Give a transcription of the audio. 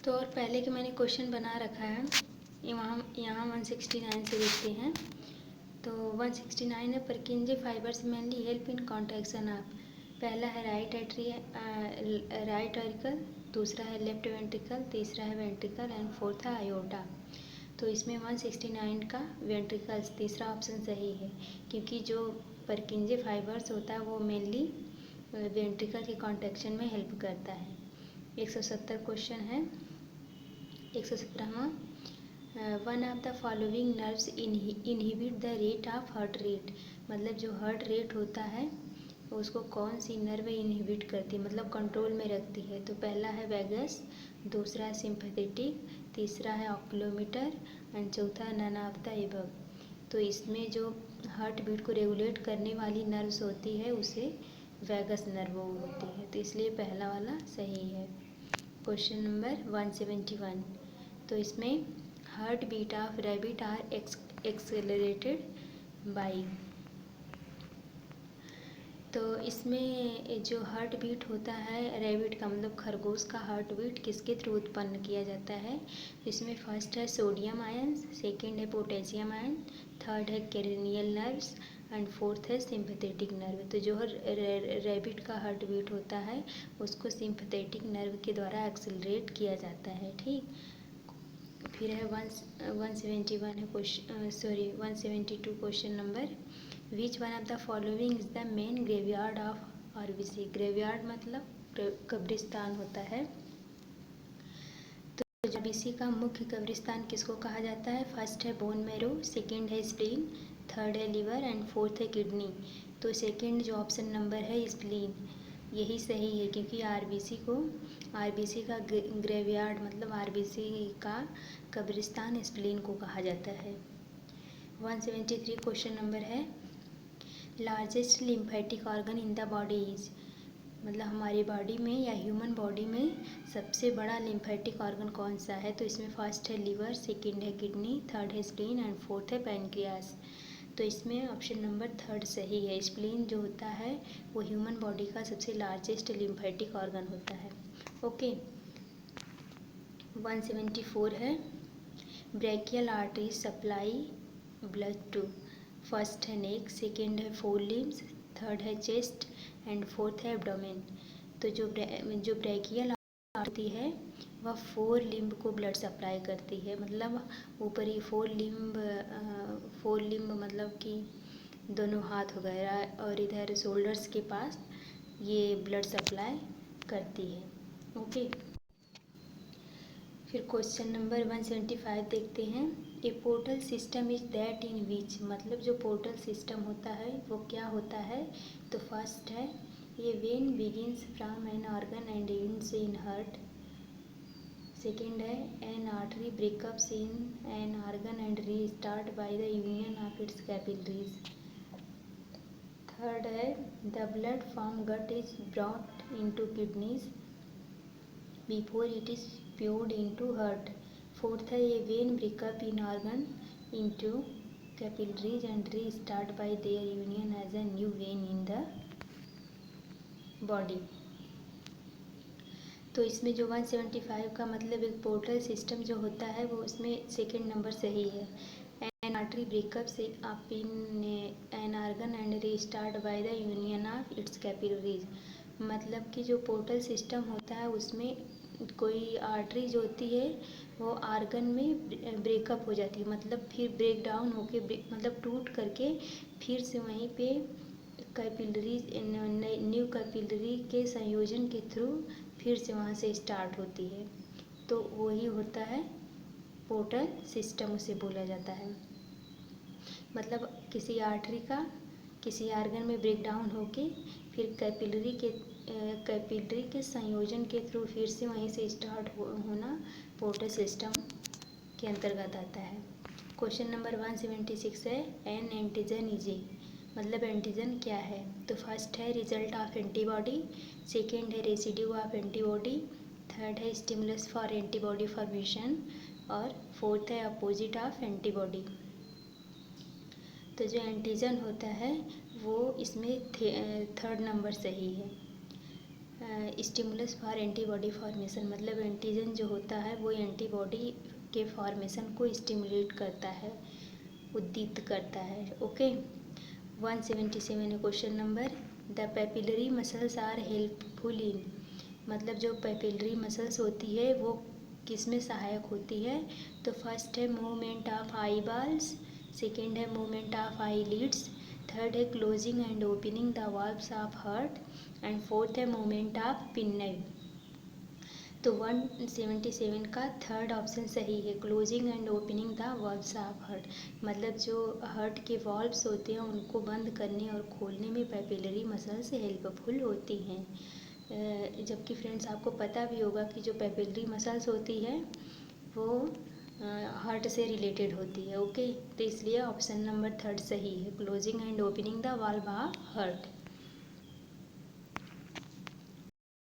तो और पहले के मैंने क्वेश्चन बना रखा है, यहाँ 169 से देखते हैं। तो 169 है, परकिंजे fibres mainly help in contraction of. पहला है राइट ऑरिकल, दूसरा है लेफ्ट वेंट्रिकल, तीसरा है वेंट्रिकल एंड फोर्थ है आयोटा। तो इसमें 169 का वेंट्रिकल्स तीसरा ऑप्शन सही है, क्योंकि जो परकिंजे फाइबर्स होता है वो मेनली वेंट्रिकल के कॉन्ट्रैक्शन में हेल्प करता है। 170 क्वेश्चन है। 117वां, one of the following nerves inhibit the rate of heart rate. मतलब जो हार्ट रेट होता है उसको कौन सी नर्व इनहिबिट करती है, मतलब कंट्रोल में रखती है। तो पहला है वैगस, दूसरा है सिंपैथेटिक, तीसरा है ऑक्यूलोमीटर एंड चौथा है नन ऑफ द एबव। तो इसमें जो हार्ट बीट को रेगुलेट करने वाली नर्व्स होती है उसे वैगस नर्व होती है, तो इसलिए पहला वाला सही है। क्वेश्चन नंबर 171, तो इसमें heartbeat of rabbit are accelerated by. तो इसमें जो हार्ट बीट होता है रैबिट का, मतलब खरगोश का हार्ट बीट किसके थ्रू उत्पन्न किया जाता है। इसमें फर्स्ट है सोडियम आयन, सेकंड है पोटेशियम आयन, थर्ड है कैरिनियल नर्व्स एंड फोर्थ है सिंपैथेटिक नर्व। तो जो रैबिट का हार्ट बीट होता है उसको सिंपैथेटिक नर्व के द्वारा एक्सेलरेट किया जाता है। ठीक, फिर है 171 है question, 172 question number, which one of the following is the main graveyard of RBC. Graveyard मतलब कब्रिस्तान होता है। तो आरबीसी का मुख्य कब्रिस्तान किसको कहा जाता है। फर्स्ट है बोन मैरो, सेकंड है स्प्लीन, थर्ड है लिवर एंड फोर्थ है किडनी। तो सेकंड जो ऑप्शन नंबर है स्प्लीन, यही सही है, क्योंकि आरबीसी का ग्रेवयार्ड मतलब आरबीसी का कब्रिस्तान स्प्लीन को कहा जाता है। 173 क्वेश्चन नंबर है, largest lymphatic organ in the body is. मतलब हमारी बॉडी में या ह्यूमन बॉडी में सबसे बड़ा लिम्फेटिक ऑर्गन कौन सा है। तो इसमें फर्स्ट है लिवर, सेकंड है किडनी, थर्ड है स्प्लीन एंड फोर्थ है पैनक्रियास। तो इसमें ऑप्शन नंबर थर्ड सही है। स्प्लीन जो होता है वो ह्यूमन बॉडी का सबसे लार्जेस्ट लिम्फेटिक ऑर्गन होता है। ओके, 174 है, brachial artery supply blood to. First है नेक, सेकंड है फोर लिम्स, थर्ड है चेस्ट एंड फोर्थ है एब्डोमेन। तो जो ब्रैकियल आर्टरी है वह फोर लिम्ब को ब्लड सप्लाई करती है, मतलब ऊपरी फोर लिम्ब मतलब कि दोनों हाथ वगैरह और इधर शोल्डर्स के पास ये ब्लड सप्लाई करती है। ओके, फिर क्वेश्चन नंबर 175 देखते हैं, a portal system is that in which. मतलब जो पोर्टल सिस्टम होता है वो क्या होता है। तो फर्स्ट है ये vein begins from an organ and ends in heart. Second है an artery breakups in an organ and restart by the union of its capillaries. Third है the blood from gut is brought into kidneys before it is poured into heart. Fourth है ये vein breakup in organ into capillaries and restart by their union as a new vein in the body. तो इसमें जो 175 का मतलब एक portal system जो होता है वो उसमें सेकेंड नंबर सही है। एन आर्टरी ब्रेकअप से up in an organ and restart by the union of its capillaries. मतलब कि जो पोर्टल सिस्टम होता है उसमें कोई आर्टरी जो होती है वो आर्गन में ब्रेकअप हो जाती है, मतलब फिर ब्रेक डाउन होके मतलब टूट करके फिर से वहीं पे कैपिलरीज न्यू कैपिलरी के संयोजन के थ्रू फिर से वहाँ से स्टार्ट होती है। तो वही होता है पोर्टल सिस्टम, उसे बोला जाता है। मतलब किसी आर्टरी का किसी आर्गन में ब्रेक डाउन होके फिर कैपिलरी के संयोजन के थ्रू फिर से वहीं से स्टार्ट होना पोर्टल सिस्टम के अंतर्गत आता है। क्वेश्चन नंबर 176 है, एन एंटीजन इज ए। मतलब एंटीजन क्या है। तो फर्स्ट है रिजल्ट ऑफ एंटीबॉडी, सेकेंड है रेसिड्यू ऑफ एंटीबॉडी, थर्ड है स्टिमुलस फॉर एंटीबॉडी फॉर्मेशन और फोर्थ है अपोजिट ऑफ एंटीबॉडी। तो जो एंटीजन होता है वो इसमें थर्ड नंबर सही है। स्टिमुलस फॉर एंटीबॉडी फॉर्मेशन, मतलब एंटीजन जो होता है वो एंटीबॉडी के फॉर्मेशन को स्टिमुलेट करता है, उद्दीप्त करता है। Okay, 177 question number, the papillary muscles are helpful in, मतलब जो पेपिलरी मसल्स होती है वो किस में सहायक होती है? तो फर्स्ट है movement of eyeballs, second है movement of eyelids, third है closing and opening the valves of heart, and fourth है मूवमेंट ऑफ पिन्नेल। तो 177 का थर्ड ऑप्शन सही है, closing and opening the valves of heart, मतलब जो heart के वाल्व्स होते हैं उनको बंद करने और खोलने में पेपिलरी मसल्स हेल्पफुल होती हैं। जबकि फ्रेंड्स आपको पता भी होगा कि जो पेपिलरी मसल्स होती है वो हार्ट से रिलेटेड होती है। ओके, तो इसलिए ऑप्शन नंबर थर्ड सही है, closing and opening the valve of heart.